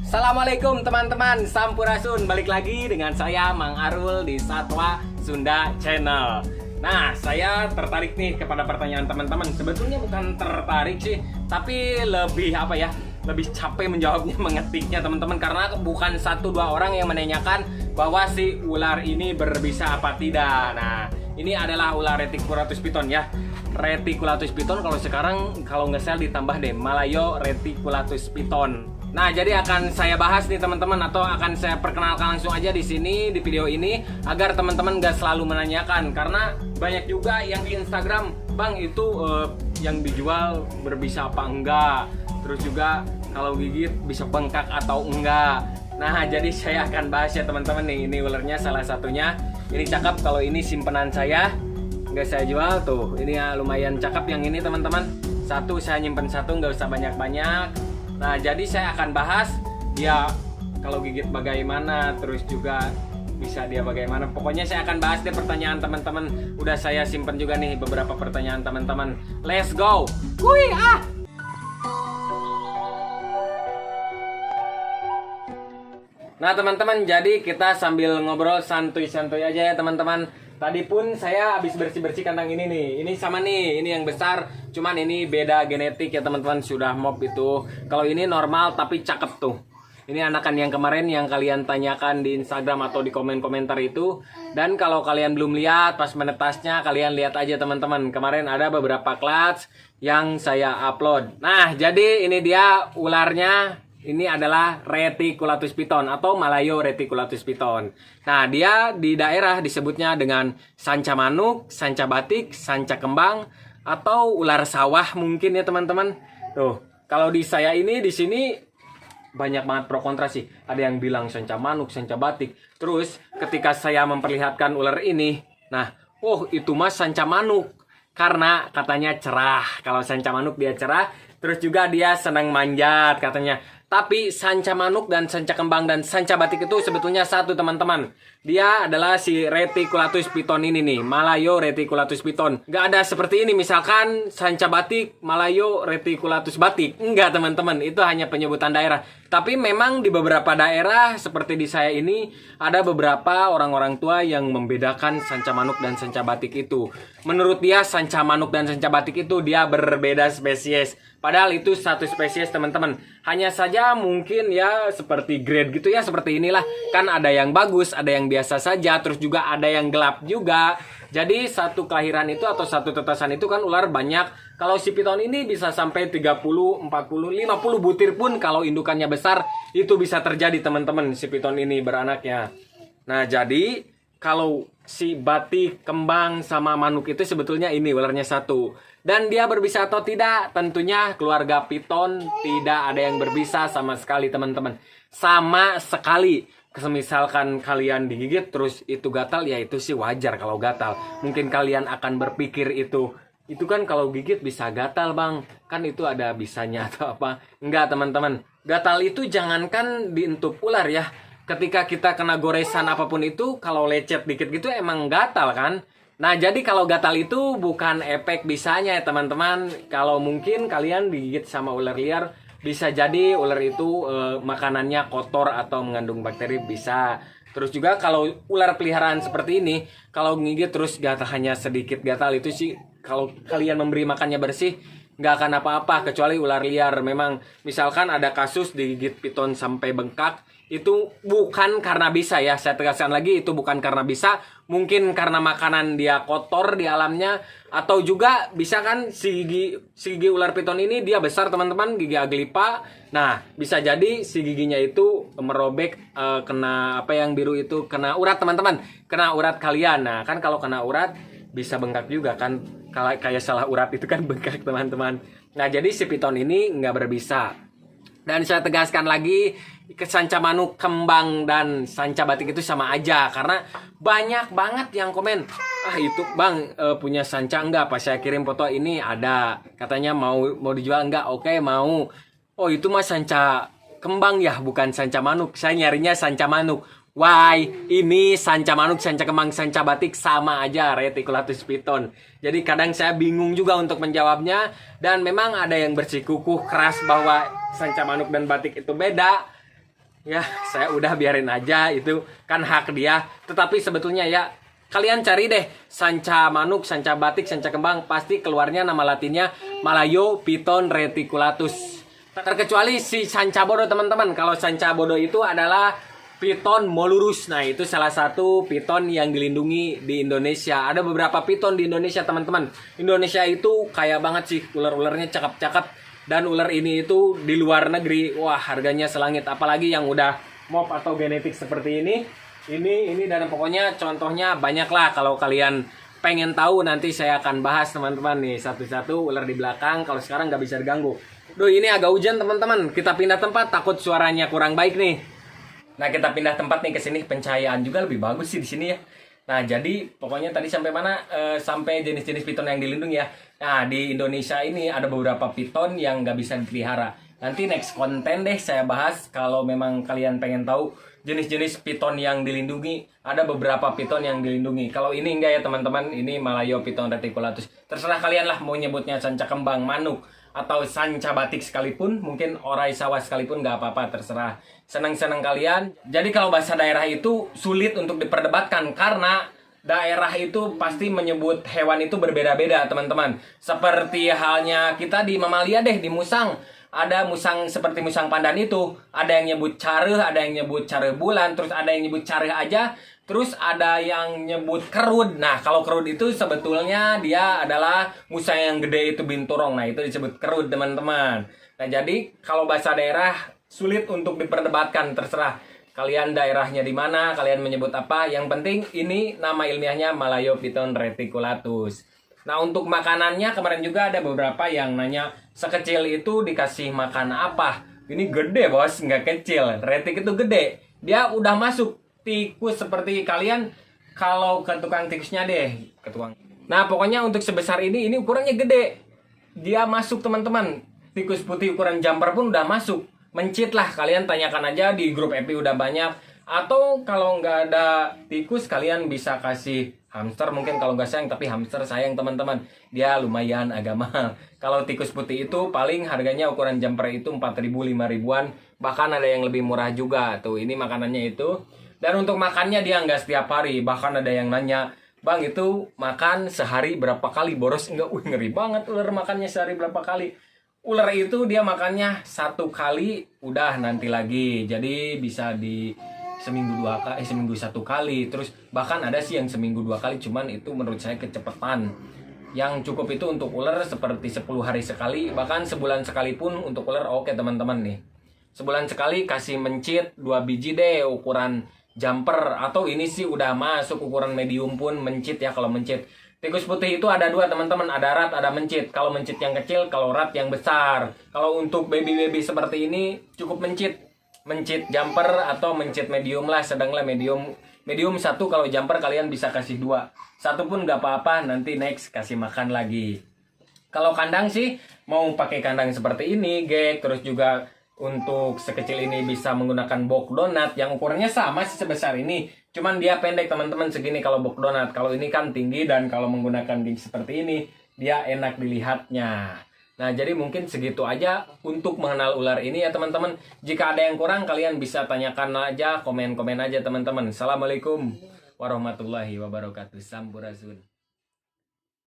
Assalamualaikum teman-teman, Sampurasun. Balik lagi dengan saya Mang Arul di Satwa Sunda Channel. Nah, saya tertarik nih kepada pertanyaan teman-teman. Sebetulnya bukan tertarik sih, tapi lebih lebih capek menjawabnya, mengetiknya teman-teman. Karena bukan 1-2 orang yang menanyakan bahwa si ular ini berbisa apa tidak. Nah, ini adalah ular reticulatus piton ya. Reticulatus piton kalau nggak salah ditambah deh Malayo reticulatus piton. Nah, jadi akan saya bahas nih teman-teman, atau akan saya perkenalkan langsung aja di sini di video ini agar teman-teman gak selalu menanyakan, karena banyak juga yang di Instagram, "Bang, itu yang dijual berbisa apa enggak? Terus juga kalau gigit bisa bengkak atau enggak?" Nah, jadi saya akan bahas ya teman-teman nih. Ini ularnya salah satunya. Ini cakep, kalau ini simpenan saya nggak saya jual tuh. Ini ya lumayan cakep yang ini teman-teman. Satu saya nyimpen satu, nggak usah banyak-banyak. Nah, jadi saya akan bahas dia kalau gigit bagaimana, terus juga bisa dia bagaimana. Pokoknya saya akan bahas deh pertanyaan teman-teman. Udah saya simpen juga nih beberapa pertanyaan teman-teman. Let's go. Wih, ah. Nah, teman-teman, jadi kita sambil ngobrol santuy-santuy aja ya teman-teman. Tadi pun saya habis bersih-bersih kandang ini nih. Ini sama nih, ini yang besar. Cuman ini beda genetik ya teman-teman, sudah mop itu. Kalau ini normal tapi cakep tuh. Ini anakan yang kemarin yang kalian tanyakan di Instagram atau di komen-komentar itu. Dan kalau kalian belum lihat pas menetasnya, kalian lihat aja teman-teman. Kemarin ada beberapa clutch yang saya upload. Nah, jadi ini dia ularnya. Ini adalah reticulatus piton atau Malayo reticulatus piton. Nah, dia di daerah disebutnya dengan sanca manuk, sanca batik, sanca kembang, atau ular sawah mungkin ya teman-teman. Tuh, kalau di saya ini di sini banyak banget pro kontra sih. Ada yang bilang sanca manuk, sanca batik. Terus ketika saya memperlihatkan ular ini, nah, itu mas sanca manuk. Karena katanya cerah. Kalau sanca manuk dia cerah. Terus juga dia senang manjat katanya. Tapi sanca manuk dan sanca kembang dan sanca batik itu sebetulnya satu teman-teman. Dia adalah si reticulatus piton ini nih, Malayo reticulatus piton. Gak ada seperti ini misalkan sanca batik, Malayo reticulatus batik. Enggak teman-teman, itu hanya penyebutan daerah. Tapi memang di beberapa daerah seperti di saya ini ada beberapa orang-orang tua yang membedakan sanca manuk dan sanca batik itu. Menurut dia sanca manuk dan sanca batik itu dia berbeda spesies. Padahal itu satu spesies teman-teman. Hanya saja mungkin ya seperti grade gitu ya, seperti inilah. Kan ada yang bagus, ada yang biasa saja, terus juga ada yang gelap juga. Jadi satu kelahiran itu atau satu tetasan itu kan ular banyak. Kalau si piton ini bisa sampai 30, 40, 50 butir pun kalau indukannya besar itu bisa terjadi teman-teman, si piton ini beranaknya. Nah, jadi kalau si batik, kembang, sama manuk itu sebetulnya ini ularnya satu. Dan dia berbisa atau tidak? Tentunya keluarga piton tidak ada yang berbisa sama sekali teman-teman. Sama sekali. Misalkan kalian digigit terus itu gatal, ya itu sih wajar kalau gatal. Mungkin kalian akan berpikir itu kan kalau gigit bisa gatal bang. Kan itu ada bisanya atau apa. Enggak teman-teman. Gatal itu jangankan dientup ular ya. Ketika kita kena goresan apapun itu, kalau lecet dikit gitu emang gatal kan. Nah, jadi kalau gatal itu bukan efek bisanya ya teman-teman. Kalau mungkin kalian digigit sama ular liar, bisa jadi ular itu makanannya kotor atau mengandung bakteri, bisa. Terus juga kalau ular peliharaan seperti ini, kalau gigit terus gatal hanya sedikit gatal itu sih, kalau kalian memberi makannya bersih, nggak akan apa-apa kecuali ular liar. Memang misalkan ada kasus digigit piton sampai bengkak, itu bukan karena bisa ya, saya tegaskan lagi, itu bukan karena bisa, mungkin karena makanan dia kotor di alamnya, atau juga bisa kan si gigi ular piton ini dia besar teman-teman, gigi aglipa. Nah, bisa jadi si giginya itu merobek, kena apa yang biru itu, kena urat teman-teman, kena urat kalian. Nah, kan kalau kena urat bisa bengkak juga kan, kayak salah urat itu kan bengkak teman-teman. Nah, jadi si piton ini nggak berbisa. Dan saya tegaskan lagi, sanca manuk, kembang, dan sanca batik itu sama aja. Karena banyak banget yang komen, itu bang punya sanca enggak? Pas saya kirim foto ini ada. Katanya mau dijual enggak? Oke, mau. Oh, itu mah sanca kembang ya, bukan sanca manuk. Saya nyarinya sanca manuk. Why? Ini sanca manuk, sanca kembang, sanca batik sama aja reticulatus piton. Jadi kadang saya bingung juga untuk menjawabnya. Dan memang ada yang bersikukuh keras bahwa sanca manuk dan batik itu beda. Ya, saya udah biarin aja, itu kan hak dia. Tetapi sebetulnya ya, kalian cari deh sanca manuk, sanca batik, sanca kembang, pasti keluarnya nama latinnya Malayo Piton reticulatus. Terkecuali si sanca bodo teman-teman. Kalau sanca bodo itu adalah Piton molurus. Nah, itu salah satu piton yang dilindungi di Indonesia. Ada beberapa piton di Indonesia, teman-teman. Indonesia itu kaya banget sih, ular-ularnya cakep-cakep. Dan ular ini itu di luar negeri, wah harganya selangit. Apalagi yang udah mop atau genetik seperti ini. Ini dan pokoknya contohnya banyak lah. Kalau kalian pengen tahu nanti saya akan bahas teman-teman nih satu-satu ular di belakang. Kalau sekarang nggak bisa diganggu. Duh, ini agak hujan teman-teman. Kita pindah tempat, takut suaranya kurang baik nih. Nah, kita pindah tempat nih ke sini, pencahayaan juga lebih bagus sih di sini ya. Nah, jadi pokoknya tadi sampai mana? Sampai jenis-jenis piton yang dilindungi ya. Nah, di Indonesia ini ada beberapa piton yang nggak bisa dipelihara. Nanti next konten deh saya bahas kalau memang kalian pengen tahu jenis-jenis piton yang dilindungi. Ada beberapa piton yang dilindungi. Kalau ini enggak ya teman-teman, ini Malayo Piton reticulatus. Terserah kalian lah mau nyebutnya sanca kembang, manuk, atau sanca batik sekalipun, mungkin orai sawah sekalipun nggak apa-apa, terserah. Senang-senang kalian. Jadi kalau bahasa daerah itu sulit untuk diperdebatkan karena daerah itu pasti menyebut hewan itu berbeda-beda teman-teman. Seperti halnya kita di mamalia deh, di musang. Ada musang seperti musang pandan itu. Ada yang nyebut careuh, ada yang nyebut careuh bulan, terus ada yang nyebut careuh aja. Terus ada yang nyebut kerud. Nah, kalau kerud itu sebetulnya dia adalah musang yang gede itu binturong. Nah, itu disebut kerud, teman-teman. Nah, jadi kalau bahasa daerah sulit untuk diperdebatkan, terserah kalian daerahnya di mana, kalian menyebut apa. Yang penting ini nama ilmiahnya Malayo Piton reticulatus. Nah, untuk makanannya kemarin juga ada beberapa yang nanya, sekecil itu dikasih makan apa? Ini gede, Bos, nggak kecil. Retic itu gede. Dia udah masuk tikus seperti kalian kalau ke tukang tikusnya deh, ke tukang. Nah, pokoknya untuk sebesar ini ukurannya gede. Dia masuk, teman-teman. Tikus putih ukuran jumper pun udah masuk. Mencit lah, kalian tanyakan aja di grup EP udah banyak. Atau kalau nggak ada tikus, kalian bisa kasih hamster mungkin kalau nggak sayang, tapi hamster sayang teman-teman. Dia lumayan agak mahal. Kalau tikus putih itu paling harganya ukuran jumper itu 4.000, 5.000-an. Bahkan ada yang lebih murah juga. Tuh, ini makanannya itu. Dan untuk makannya dia nggak setiap hari. Bahkan ada yang nanya, Bang itu makan sehari berapa kali? Boros enggak? Ngeri banget ular makannya sehari berapa kali. Ular itu dia makannya 1 kali, udah nanti lagi. Jadi bisa di seminggu 1 kali. Terus bahkan ada sih yang seminggu 2 kali, cuman itu menurut saya kecepatan. Yang cukup itu untuk ular seperti 10 hari sekali, bahkan sebulan sekali pun untuk ular oke teman-teman nih. Sebulan sekali kasih mencit 2 biji deh ukuran jumper, atau ini sih udah masuk ukuran medium pun mencit ya kalau mencit. Tikus putih itu ada 2 teman-teman, ada rat, ada mencit. Kalau mencit yang kecil, kalau rat yang besar. Kalau untuk baby-baby seperti ini cukup mencit jumper atau mencit medium lah, sedang lah medium 1. Kalau jumper kalian bisa kasih 2. 1 pun nggak apa-apa, nanti next kasih makan lagi. Kalau kandang sih mau pakai kandang seperti ini, gek, terus juga untuk sekecil ini bisa menggunakan box donat yang ukurannya sama sih sebesar ini. Cuman dia pendek teman-teman segini kalau box donat. Kalau ini kan tinggi, dan kalau menggunakan gig seperti ini dia enak dilihatnya. Nah, jadi mungkin segitu aja untuk mengenal ular ini ya teman-teman. Jika ada yang kurang kalian bisa tanyakan aja, komen-komen aja teman-teman. Assalamualaikum warahmatullahi wabarakatuh. Sampurasun.